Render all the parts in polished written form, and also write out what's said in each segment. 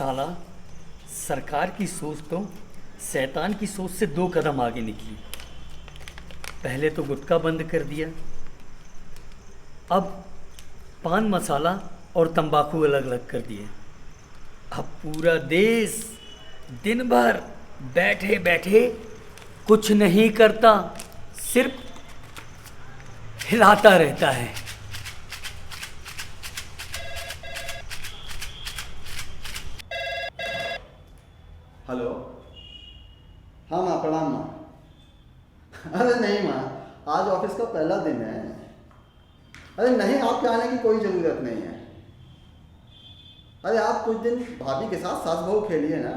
साला सरकार की सोच तो शैतान की सोच से 2 कदम आगे निकली। पहले तो गुटखा बंद कर दिया, अब पान मसाला और तंबाकू अलग अलग कर दिए। अब पूरा देश दिन भर बैठे बैठे कुछ नहीं करता, सिर्फ हिलाता रहता है। हेलो। हाँ माँ, प्रणाम माँ। अरे नहीं माँ, आज ऑफिस का पहला दिन है। अरे नहीं, आपके आने की कोई ज़रूरत नहीं है। अरे आप कुछ दिन भाभी के साथ सास बहू खेलिए ना।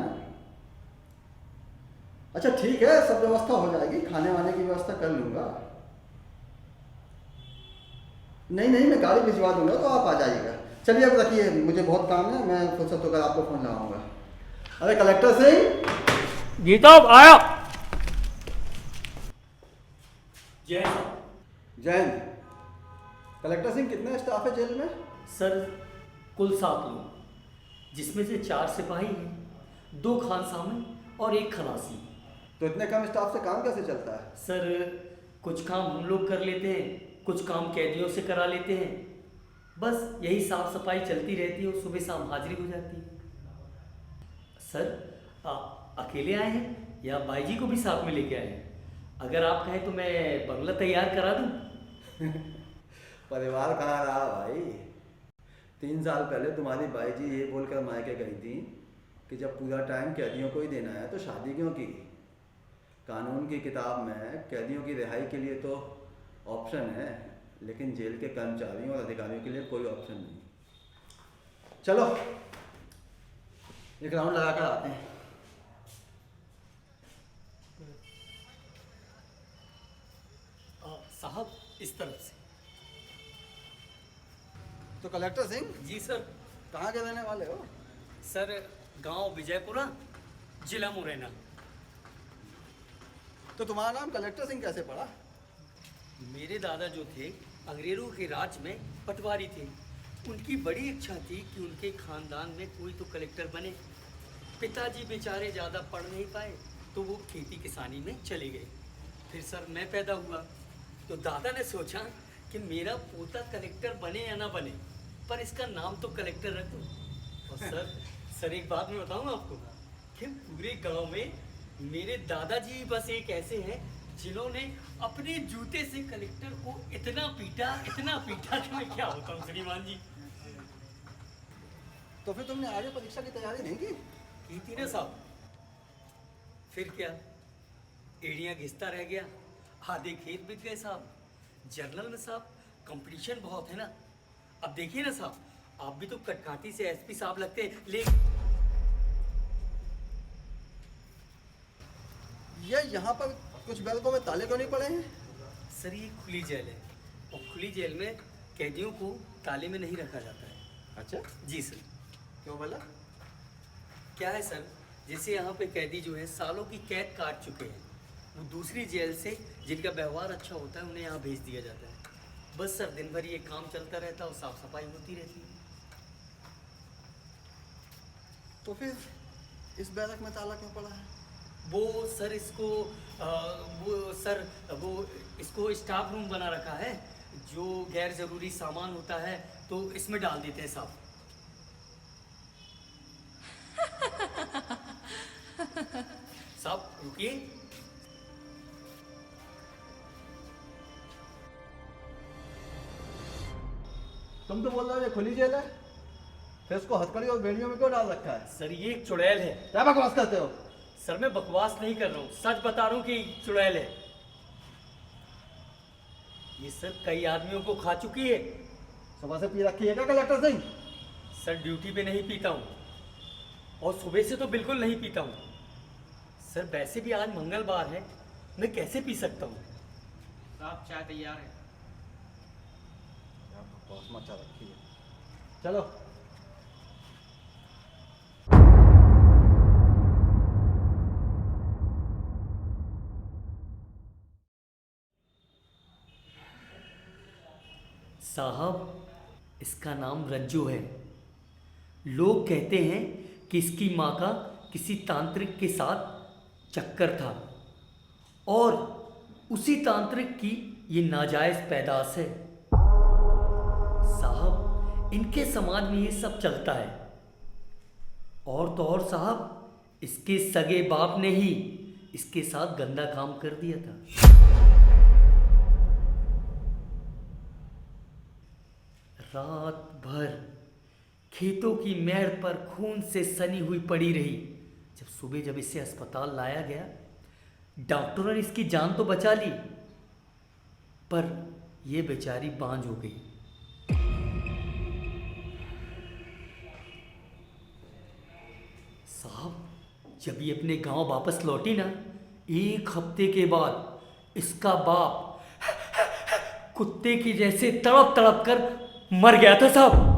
अच्छा ठीक है, सब व्यवस्था हो जाएगी, खाने वाने की व्यवस्था कर लूँगा। नहीं नहीं, मैं गाड़ी भिजवा दूंगा तो आप आ जाइएगा। चलिए अब रखिए, मुझे बहुत काम है, मैं फुर्सत होकर आपको फ़ोन लगाऊंगा। अरे कलेक्टर सिंह। जी साहब आया। जय साहब। जय हिंद। कलेक्टर सिंह, कितने स्टाफ है जेल में? सर, कुल 7 लोग, जिसमें से 4 सिपाही हैं, 2 खानसामे और 1 खलासी। तो इतने कम स्टाफ से काम कैसे चलता है? सर, कुछ काम हम लोग कर लेते हैं, कुछ काम कैदियों से करा लेते हैं। बस यही साफ सफाई चलती रहती है और सुबह शाम हाजिरी हो जाती है। सर, अकेले आए हैं या बाई जी को भी साथ में लेके आए हैं? अगर आप कहें तो मैं बंगला तैयार करा दूं। परिवार कहाँ रहा भाई। 3 साल पहले तुम्हारी बाई जी ये बोलकर मायके गई थी कि जब पूरा टाइम कैदियों को ही देना है तो शादी क्यों की। कानून की किताब में कैदियों की रिहाई के लिए तो ऑप्शन है, लेकिन जेल के कर्मचारियों और अधिकारियों के लिए कोई ऑप्शन नहीं। चलो एक राउंड लगा कर आते हैं। साहब, इस तरफ से। तो कलेक्टर सिंह, जी सर। कहाँ के रहने वाले हो? सर, गांव विजयपुरा, जिला मुरैना। तो तुम्हारा नाम कलेक्टर सिंह कैसे पड़ा? मेरे दादा जो थे अंग्रेजों के राज में पटवारी थे। उनकी बड़ी इच्छा थी कि उनके खानदान में कोई तो कलेक्टर बने। पिताजी बेचारे ज़्यादा पढ़ नहीं पाए तो वो खेती किसानी में चले गए। फिर सर मैं पैदा हुआ तो दादा ने सोचा कि मेरा पोता कलेक्टर बने या ना बने, पर इसका नाम तो कलेक्टर रख दो। और सर एक बात मैं बताऊँ आपको कि पूरे गांव में मेरे दादाजी बस एक ऐसे हैं जिन्होंने अपने जूते से कलेक्टर को इतना पीटा कि मैं क्या होता हूँ श्रीमान जी। तो फिर तुमने आगे परीक्षा की तैयारी नहीं की? की थी ना साहब, फिर क्या, एड़ियाँ घिसता रह गया, आधे खेत बिक गए साहब। जर्नल में साहब कंपटीशन बहुत है ना। अब देखिए ना साहब, आप भी तो कटकाटी से एसपी साहब लगते हैं, ये यहाँ पर कुछ बैलकों में ताले क्यों नहीं पड़े हैं? सर ये खुली जेल है और खुली जेल में कैदियों को ताले में नहीं रखा जाता है। अच्छा, जी सर। क्यों बोला? क्या है सर, जैसे यहाँ पे कैदी जो है सालों की कैद काट चुके हैं, वो दूसरी जेल से जिनका व्यवहार अच्छा होता है उन्हें यहाँ भेज दिया जाता है। बस सर दिन भर ये काम चलता रहता है और साफ सफाई होती रहती है। तो फिर इस बैरक में ताला क्यों पड़ा है? वो सर इसको स्टाफ रूम बना रखा है। जो गैर जरूरी सामान होता है तो इसमें डाल देते हैं साहब। साहब रुकिए। तुम तो बोल रहे हो ये खुली जेल है, फिर उसको हथकड़ी और बेड़ियों में क्यों डाल रखा है? सर ये एक चुड़ैल है। क्या बकवास करते हो? सर मैं बकवास नहीं कर रहा हूँ, सच बता रहा हूँ कि चुड़ैल है। ये सर कई आदमियों को खा चुकी है। सुबह से पी रखी है क्या कलेक्टर सिंह? सर ड्यूटी पे नहीं पीता हूँ और सुबह से तो बिल्कुल नहीं पीता हूँ। सर वैसे भी आज मंगलवार है, मैं कैसे पी सकता हूँ? साहब चाय तैयार है। क्या बकवास मचा रखी है। चलो। साहब इसका नाम रज्जू है। लोग कहते हैं कि इसकी माँ का किसी तांत्रिक के साथ चक्कर था और उसी तांत्रिक की ये नाजायज पैदाश है। साहब, इनके समाज में ये सब चलता है। और तो और साहब, इसके सगे बाप ने ही इसके साथ गंदा काम कर दिया था। रात भर खेतों की मेड़ पर खून से सनी हुई पड़ी रही। जब इसे अस्पताल लाया गया, डॉक्टरों ने इसकी जान तो बचा ली, पर यह बेचारी बांझ हो गई। साहब, जब ये अपने गांव वापस लौटी ना, 1 हफ्ते के बाद इसका बाप कुत्ते की जैसे तड़प तड़प कर मर गया था साहब।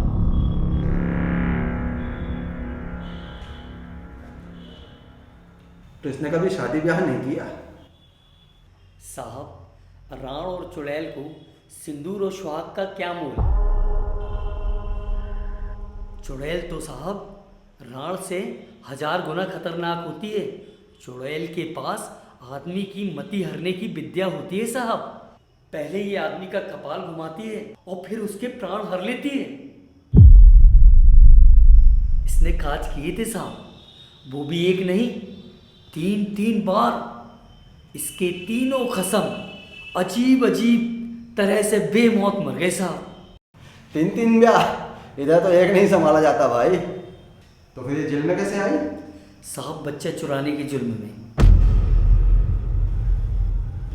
तो इसने कभी शादी ब्याह नहीं किया? साहब, राण और चुड़ैल को सिंदूर और सुहाग का क्या मोल। चुड़ैल तो साहब राण से 1000 गुना खतरनाक होती है। चुड़ैल के पास आदमी की मति हरने की विद्या होती है साहब। पहले ये आदमी का कपाल घुमाती है और फिर उसके प्राण हर लेती है। इसने काज किए थे साहब, वो भी एक नहीं 3 बार। इसके तीनों खसम अजीब अजीब तरह से बेमौत मर गए साहब। 3 ब्याह? इधर तो एक नहीं संभाला जाता भाई। तो फिर ये जेल में कैसे आई? साहब, बच्चा चुराने के जुर्म में।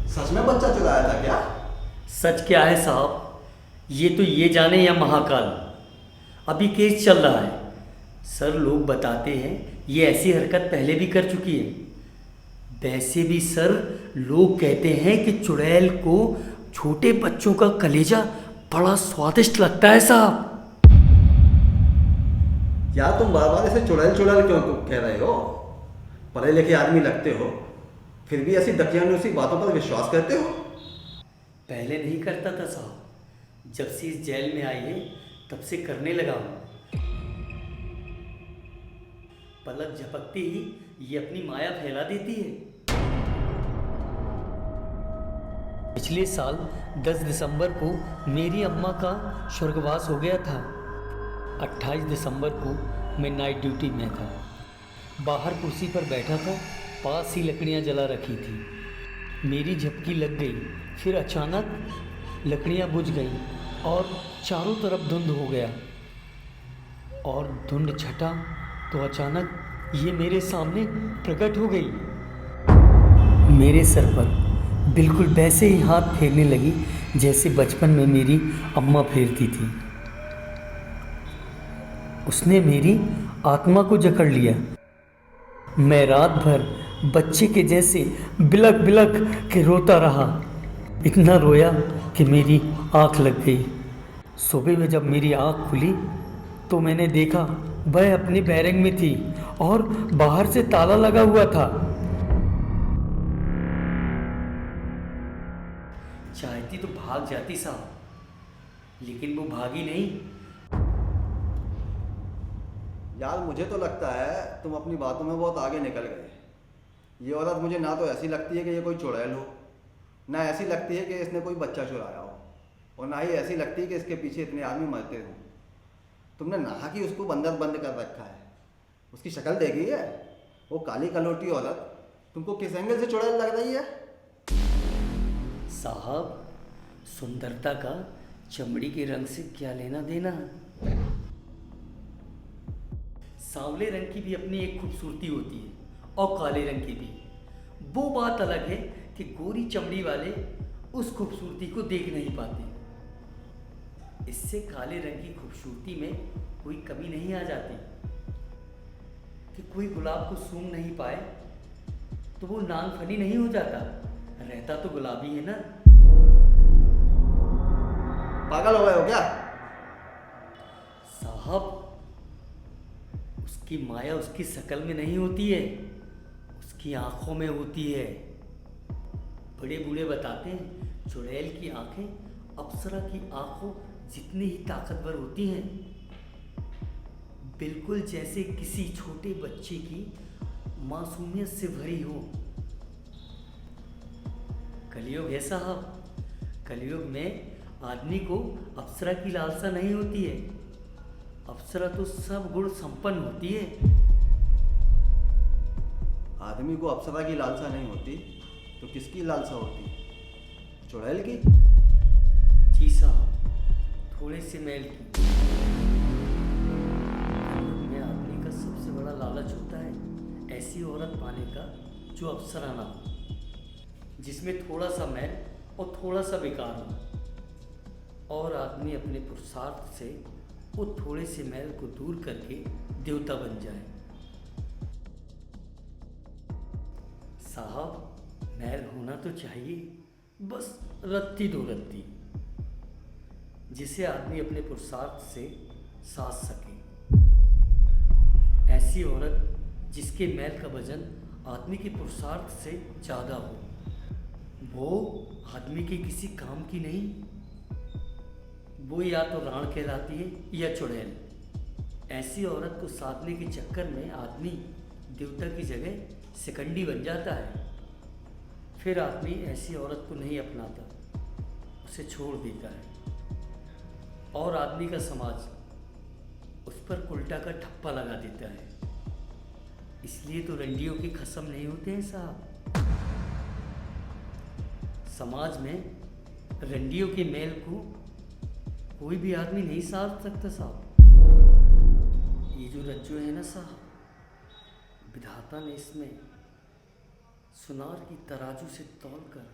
सच में बच्चा चुराया था क्या? सच क्या है साहब, ये जाने या महाकाल। अभी केस चल रहा है। सर, लोग बताते हैं ये ऐसी हरकत पहले भी कर चुकी है। वैसे भी सर, लोग कहते हैं कि चुड़ैल को छोटे बच्चों का कलेजा बड़ा स्वादिष्ट लगता है साहब। यार, तुम बार बार ऐसे चुड़ैल चुड़ैल क्यों कह रहे हो? पढ़े लिखे आदमी लगते हो, फिर भी ऐसी दकियानुसी बातों पर विश्वास करते हो? पहले नहीं करता था साहब, जब से इस जेल में आई है तब से करने लगा हूँ। पलक झपकती ही ये अपनी माया फैला देती है। पिछले साल 10 दिसंबर को मेरी अम्मा का स्वर्गवास हो गया था। 28 दिसंबर को मैं नाइट ड्यूटी में था। बाहर कुर्सी पर बैठा था, पास ही लकड़ियाँ जला रखी थी। मेरी झपकी लग गई, फिर अचानक लकड़ियाँ बुझ गईं और चारों तरफ धुंध हो गया। और धुंध छटा तो अचानक ये मेरे सामने प्रकट हो गई। मेरे सर पर बिल्कुल वैसे ही हाथ फेरने लगी जैसे बचपन में मेरी अम्मा फेरती थी। उसने मेरी आत्मा को जकड़ लिया। मैं रात भर बच्चे के जैसे बिलक बिलक के रोता रहा। इतना रोया कि मेरी आँख लग गई। सुबह में जब मेरी आँख खुली तो मैंने देखा वह अपनी बैरक में थी और बाहर से ताला लगा हुआ था। चाहती तो भाग जाती साहब, लेकिन वो भागी नहीं। यार, मुझे तो लगता है तुम अपनी बातों में बहुत आगे निकल गए। ये औरत मुझे ना तो ऐसी लगती है कि ये कोई चुड़ैल हो, ना ऐसी लगती है कि इसने कोई बच्चा चुराया हो, और ना ही ऐसी लगती है कि इसके पीछे इतने आदमी मरते हों। तुमने नहा कि उसको बंदर बंद कर रखा है। उसकी शक्ल देखी है? वो काली कलोटी औरत तुमको किस एंगल से चुड़ैल लग रही है? साहब, सुंदरता का चमड़ी के रंग से क्या लेना देना। सांवले रंग की भी अपनी एक खूबसूरती होती है और काले रंग की भी। वो बात अलग है कि गोरी चमड़ी वाले उस खूबसूरती को देख नहीं पाते। इससे काले रंग की खूबसूरती में कोई कमी नहीं आ जाती कि कोई गुलाब को सूंघ नहीं पाए तो वो नागफनी नहीं हो जाता। रहता तो गुलाबी है ना। पागल हो गए हो क्या? साहब, उसकी माया उसकी शक्ल में नहीं होती है, उसकी आंखों में होती है। बड़े बूढ़े बताते हैं चुड़ैल की आंखें अप्सरा की आंखों जितनी ही ताकतवर होती हैं। बिल्कुल जैसे किसी छोटे बच्चे की मासूमियत से भरी हो। कलयुग है साहब, कलयुग में आदमी को अप्सरा की लालसा नहीं होती है। अप्सरा तो सब गुण संपन्न होती है। आदमी को अप्सरा की लालसा नहीं होती तो किसकी लालसा होती? चुड़ैल की? जी साहब, थोड़े से मैल की। कलयुग में आदमी का सबसे बड़ा लालच होता है ऐसी औरत पाने का जो अप्सरा ना हो, जिसमें थोड़ा सा मैल और थोड़ा सा बेकार हो, और आदमी अपने पुरुषार्थ से वो थोड़े से मैल को दूर करके देवता बन जाए। साहब, मैल होना तो चाहिए, बस रत्ती दो रत्ती, जिसे आदमी अपने पुरुषार्थ से साध सके। ऐसी औरत जिसके मैल का वजन आदमी के पुरुषार्थ से ज़्यादा हो, वो आदमी के किसी काम की नहीं। वो या तो राण कहलाती है या चुड़ैल। ऐसी औरत को साधने के चक्कर में आदमी देवता की जगह सिकंडी बन जाता है। फिर आदमी ऐसी औरत को नहीं अपनाता, उसे छोड़ देता है, और आदमी का समाज उस पर उल्टा का ठप्पा लगा देता है। इसलिए तो रंडियों के खसम नहीं होते हैं साहब। समाज में रंडियों के मेल को कोई भी आदमी नहीं साध सकता साहब। ये जो रज्जु है ना साहब, विधाता ने इसमें सुनार की तराजू से तौलकर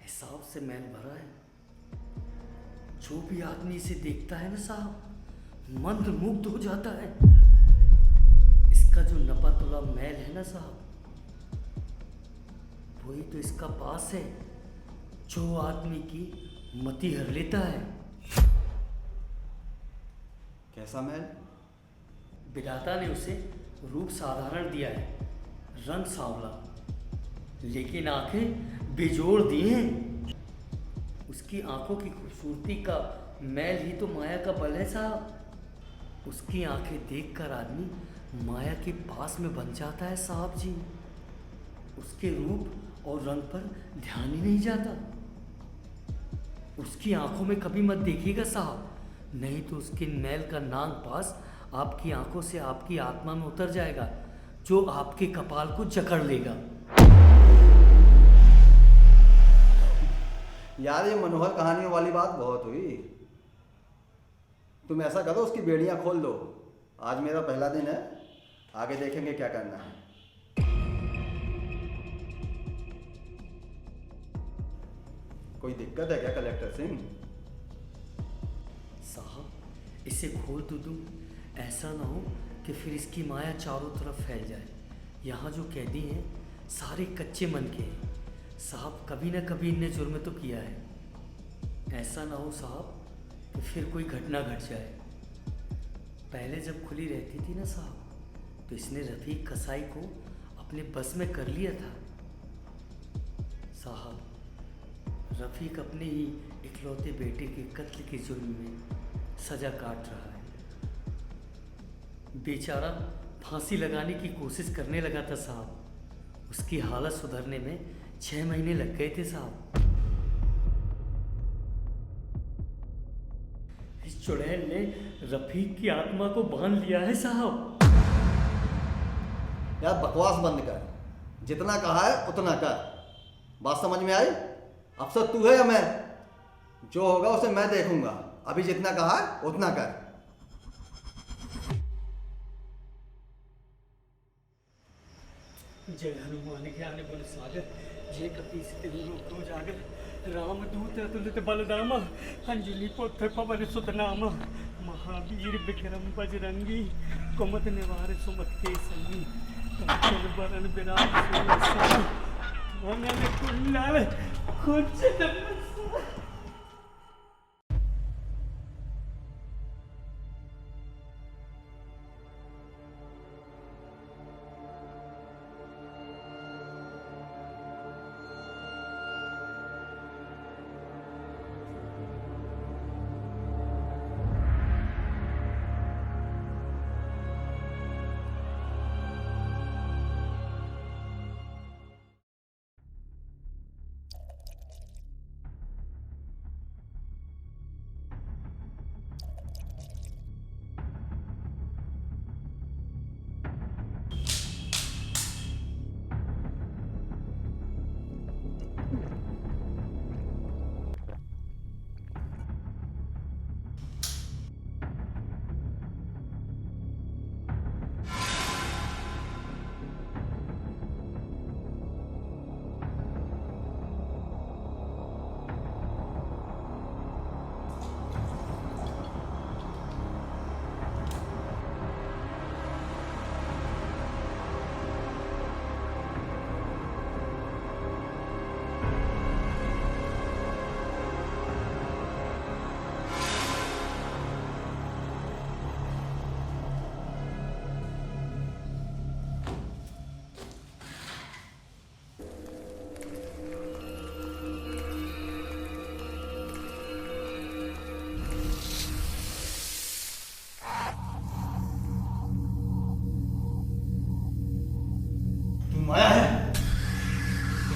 हिसाब से मैल भरा है। जो भी आदमी इसे देखता है ना साहब, मंद मुग्ध हो जाता है। इसका जो नपा तुला मैल है ना साहब, वही तो इसका पास है जो आदमी की मति हर लेता है। कैसा मैल? विधाता ने उसे रूप साधारण दिया है, रंग सांवला, लेकिन आंखें बेजोड़ दी हैं। उसकी आंखों की खूबसूरती का मैल ही तो माया का बल है साहब। उसकी आंखें देखकर आदमी माया के पास में बन जाता है साहब जी। उसके रूप और रंग पर ध्यान ही नहीं जाता। उसकी आंखों में कभी मत देखिएगा साहब, नहीं तो उसके मैल का नाग पास आपकी आंखों से आपकी आत्मा में उतर जाएगा, जो आपके कपाल को जकड़ लेगा। यार, ये मनोहर कहानियों वाली बात बहुत हुई। तुम ऐसा करो, उसकी बेड़ियां खोल दो। आज मेरा पहला दिन है, आगे देखेंगे क्या करना है। कोई दिक्कत है क्या कलेक्टर सिंह? साहब, इसे खोल तो दूं, ऐसा ना हो कि फिर इसकी माया चारों तरफ फैल जाए। यहाँ जो कैदी हैं सारे कच्चे मन के हैं साहब, कभी ना कभी इनने जुर्म तो किया है। ऐसा ना हो साहब कि फिर कोई घटना घट जाए। पहले जब खुली रहती थी ना साहब, तो इसने रफ़ीक कसाई को अपने बस में कर लिया था साहब। रफ़ीक अपने ही इकलौते बेटे के कत्ल के जुर्म में सज़ा काट रहा है। बेचारा फांसी लगाने की कोशिश करने लगा था साहब। उसकी हालत सुधरने में 6 महीने लग गए थे साहब। इस चुड़ैल ने रफ़ीक की आत्मा को बांध लिया है साहब। यार बकवास बंद कर, जितना कहा है उतना कर। बात समझ में आई? अफसर तू है या मैं? जो होगा उसे मैं देखूंगा। अभी जितना कहा है उतना कर। जय हनुमान ज्ञान गुण सागर, जय कपीस तिहु लोक उजागर। राम दूत अतुलित बलधामा, अंजलि पुत्र पवन सुत नामा। महावीर विक्रम बजरंगी, कुमत निवार सुमत के संगी। कंचन बरन विराज सुबेसा, वनन कुंडल कुंचित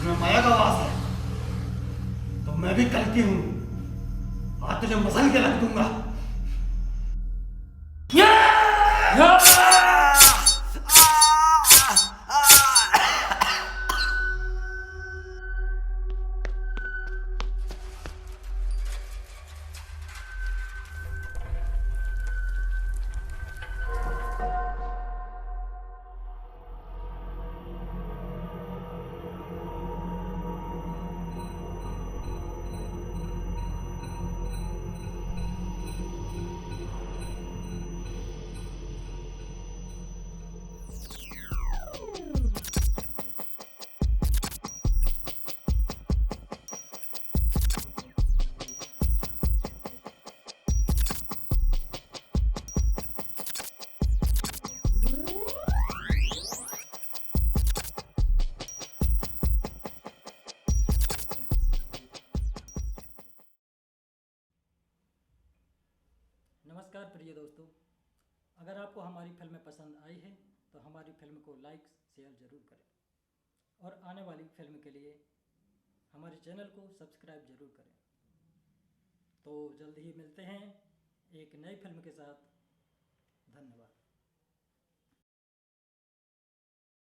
मैं माया का वास है तो मैं भी कल की हूं। आज तुझे मसल के रख दूंगा। नमस्कार प्रिय दोस्तों, अगर आपको हमारी फिल्में पसंद आई हैं तो हमारी फिल्म को लाइक शेयर ज़रूर करें और आने वाली फिल्म के लिए हमारे चैनल को सब्सक्राइब ज़रूर करें। तो जल्द ही मिलते हैं एक नई फिल्म के साथ। धन्यवाद।